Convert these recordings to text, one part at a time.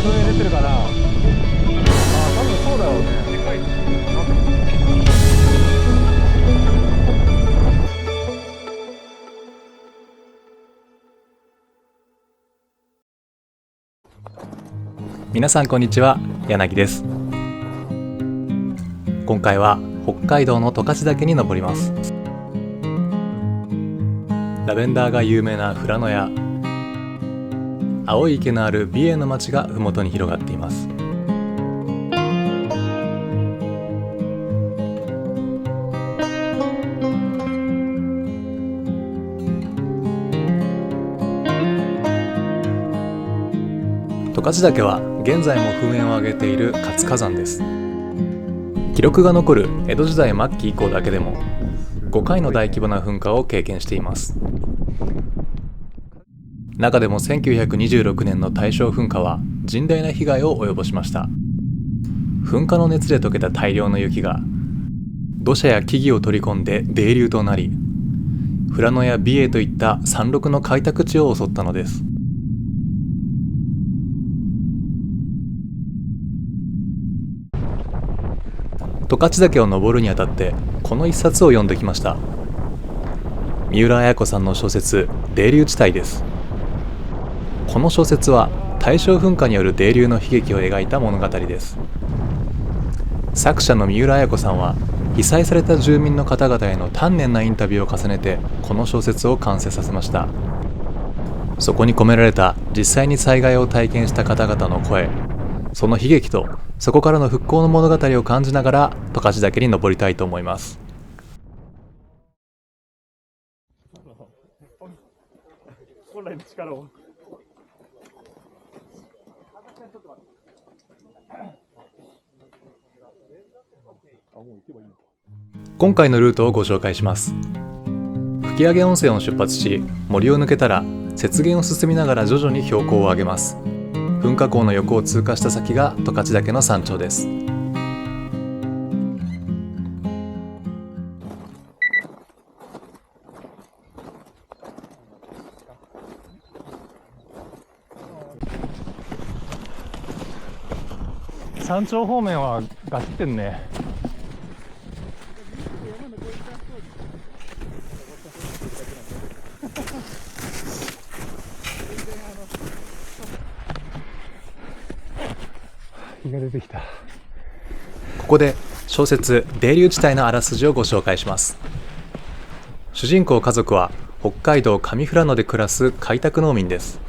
噴入れてるかな。ああ、多分そうだろうね。でかい。皆さんこんにちは、柳です。今回は北海道の十勝岳に登ります。ラベンダーが有名な富良野や青い池のある美瑛の町が麓に広がっています。十勝岳は現在も噴煙を上げている活火山です。記録が残る江戸時代末期以降だけでも5回の大規模な噴火を経験しています。中でも1926年の大正噴火は甚大な被害を及ぼしました。噴火の熱で溶けた大量の雪が土砂や木々を取り込んで泥流となり、富良野や美瑛といった山麓の開拓地を襲ったのです。十勝岳を登るにあたってこの一冊を読んできました。三浦綾子さんの小説「泥流地帯」です。この小説は大正噴火による泥流の悲劇を描いた物語です。作者の三浦綾子さんは被災された住民の方々への丹念なインタビューを重ねてこの小説を完成させました。そこに込められた実際に災害を体験した方々の声、その悲劇とそこからの復興の物語を感じながら十勝岳に登りたいと思います。本来の力を。今回のルートをご紹介します。吹上温泉を出発し、森を抜けたら雪原を進みながら徐々に標高を上げます。噴火口の横を通過した先が十勝岳の山頂です。山頂方面はガチってんね。日が出てきた。ここで小説「泥流地帯」のあらすじをご紹介します。主人公家族は北海道上富良野で暮らす開拓農民です。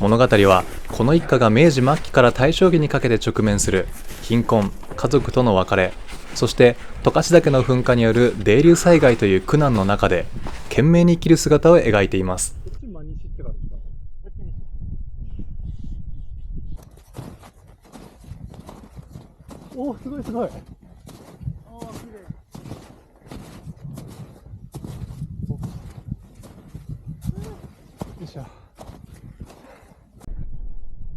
物語はこの一家が明治末期から大正期にかけて直面する貧困、家族との別れ、そして十勝岳の噴火による泥流災害という苦難の中で懸命に生きる姿を描いています。おー、すごいすごい。よいしょ。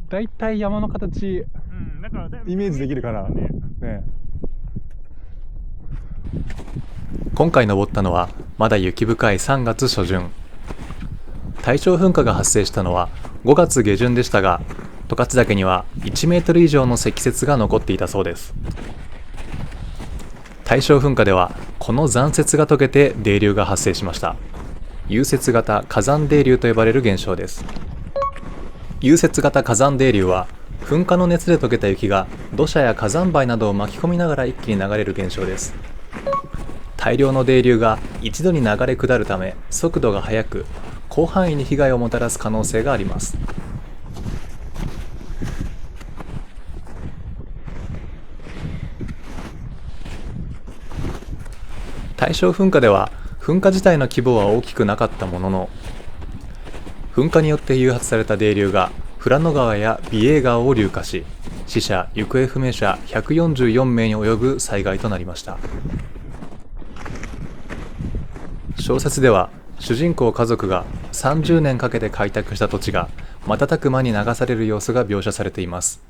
だいたい山の形、イメージできるかな。ね。今回登ったのはまだ雪深い3月初旬。大正噴火が発生したのは5月下旬でしたが、十勝岳には1メートル以上の積雪が残っていたそうです。大正噴火ではこの残雪が溶けて泥流が発生しました。融雪型火山泥流と呼ばれる現象です。融雪型火山泥流は噴火の熱で溶けた雪が土砂や火山灰などを巻き込みながら一気に流れる現象です。大量の泥流が一度に流れ下るため速度が速く、広範囲に被害をもたらす可能性があります。大正噴火では噴火自体の規模は大きくなかったものの、噴火によって誘発された泥流が富良野川や美瑛川を流下し、死者・行方不明者144名に及ぶ災害となりました。小説では主人公家族が30年かけて開拓した土地が瞬く間に流される様子が描写されています。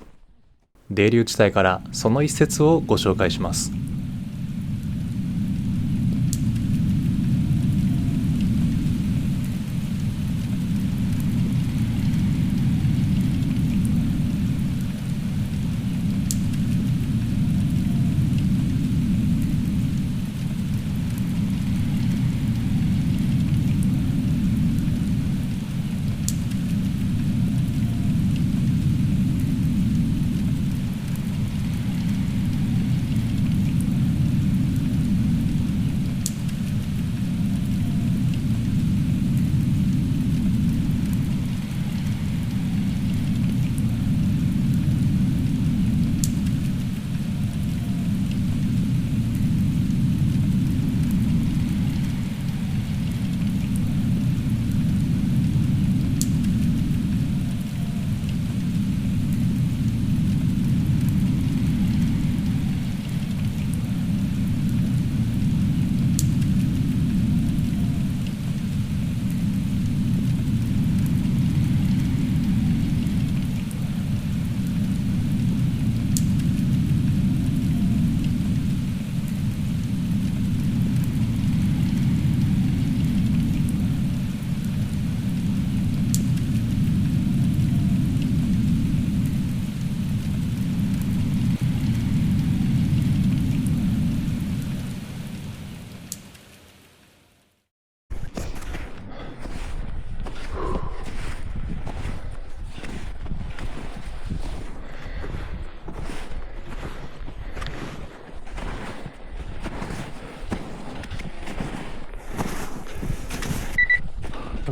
泥流地帯からその一節をご紹介します。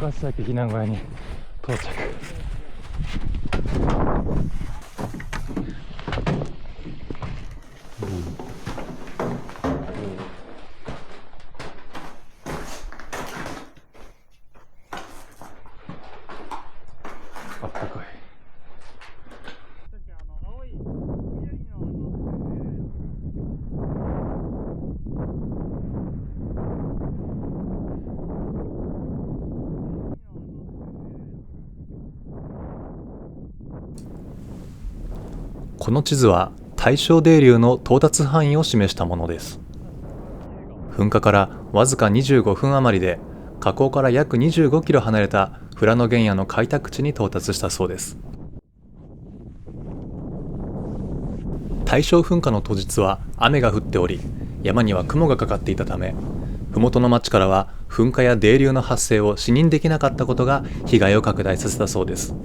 勝岳避難小屋に到着。あったかい。この地図は大正泥流の到達範囲を示したものです。噴火からわずか25分余りで火口から約25キロ離れた富良野原野の開拓地に到達したそうです。大正噴火の当日は雨が降っており、山には雲がかかっていたため、麓の町からは噴火や泥流の発生を視認できなかったことが被害を拡大させたそうです。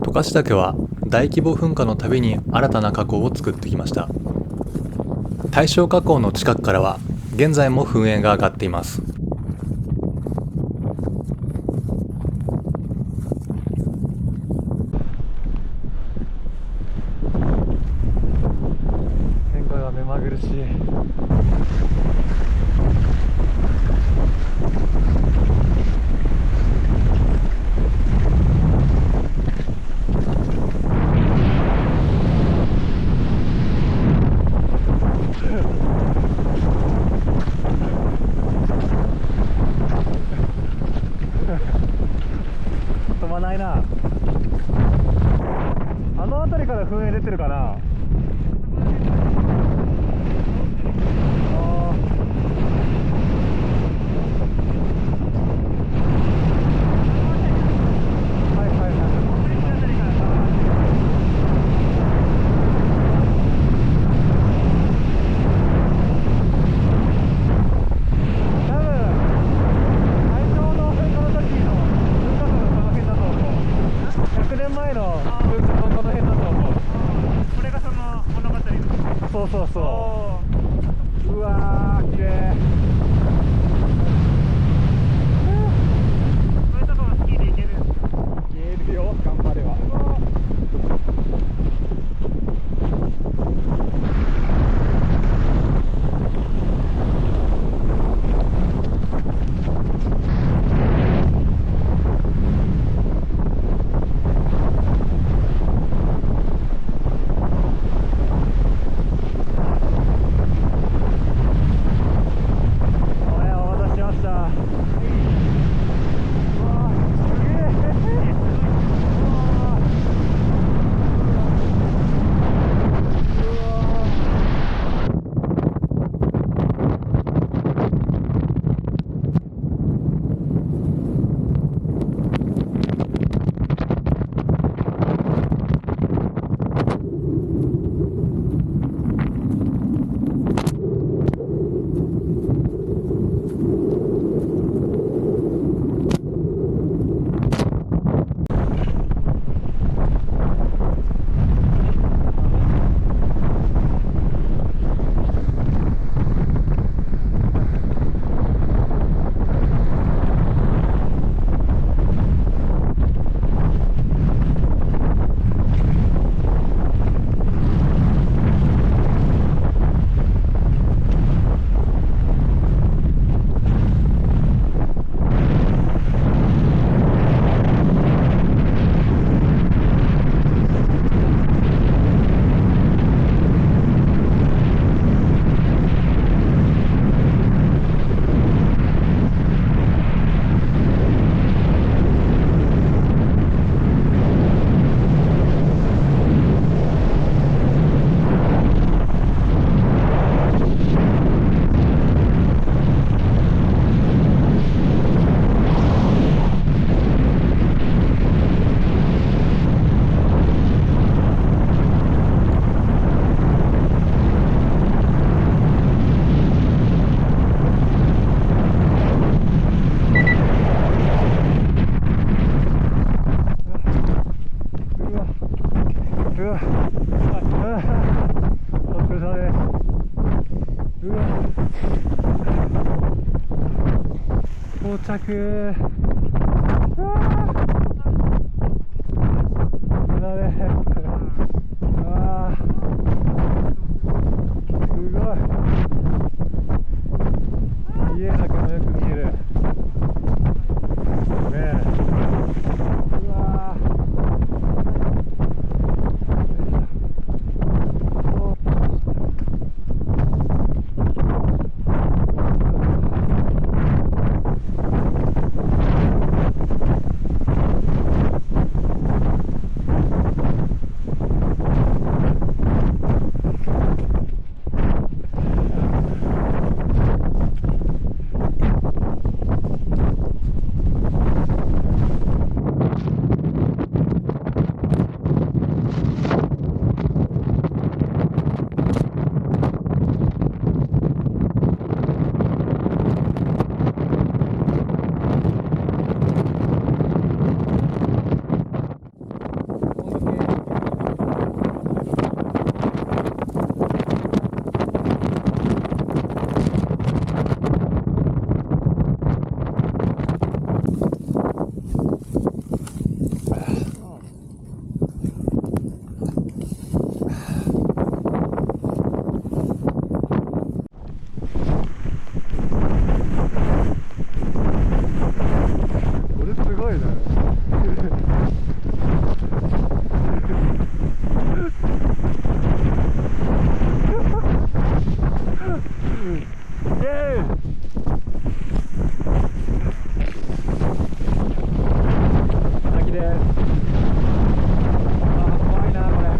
十勝岳は大規模噴火のたびに新たな火口を作ってきました。大正火口の近くからは現在も噴煙が上がっています。天候が目まぐるしい。飛ばないな。あの辺りから噴煙出てるかな。100年前の噴火のこの辺だと思う。これがその着。うわーだね。うわーすごい。家だけもよく見えるねえ。うわーこれすごいね。イエーイ。滝です。あー怖いなこれ。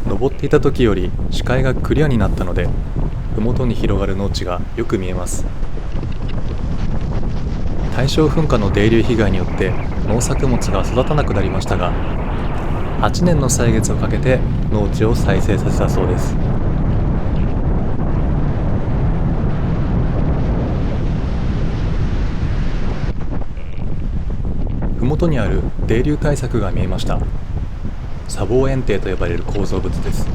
登っていた時より視界がクリアになったので、麓に広がる農地がよく見えます。大正噴火の泥流被害によって農作物が育たなくなりましたが、8年の歳月をかけて農地を再生させたそうです。麓にある泥流対策が見えました。砂防堰堤と呼ばれる構造物です。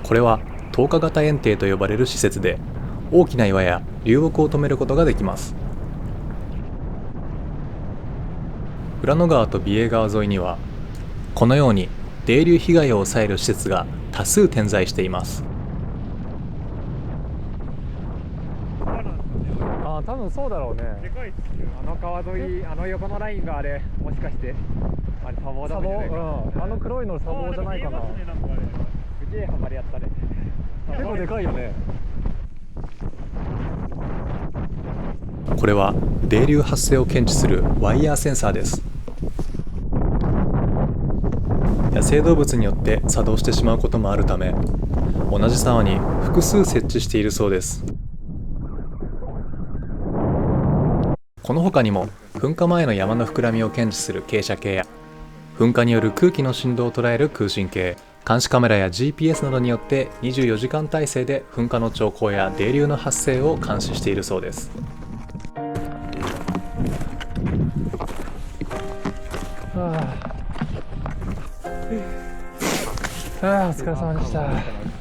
これは投下型堰堤と呼ばれる施設で、大きな岩や流木を止めることができます。浦野川と美瑛川沿いには、このように泥流被害を抑える施設が多数点在しています。あー多分そうだろうね。でかいっすよ。あの川沿い、あの横のラインがあれ、もしかしてあれ砂防だ砂防、もんじゃないか。あの黒いの砂防じゃないかな。すげえハマりやったね。結構でかいよね。これは泥流発生を検知するワイヤーセンサーです。野生動物によって作動してしまうこともあるため、同じ沢に複数設置しているそうです。この他にも噴火前の山の膨らみを検知する傾斜計や、噴火による空気の振動を捉える空振計、監視カメラや GPS などによって24時間体制で噴火の兆候や泥流の発生を監視しているそうです。お疲れ様でした。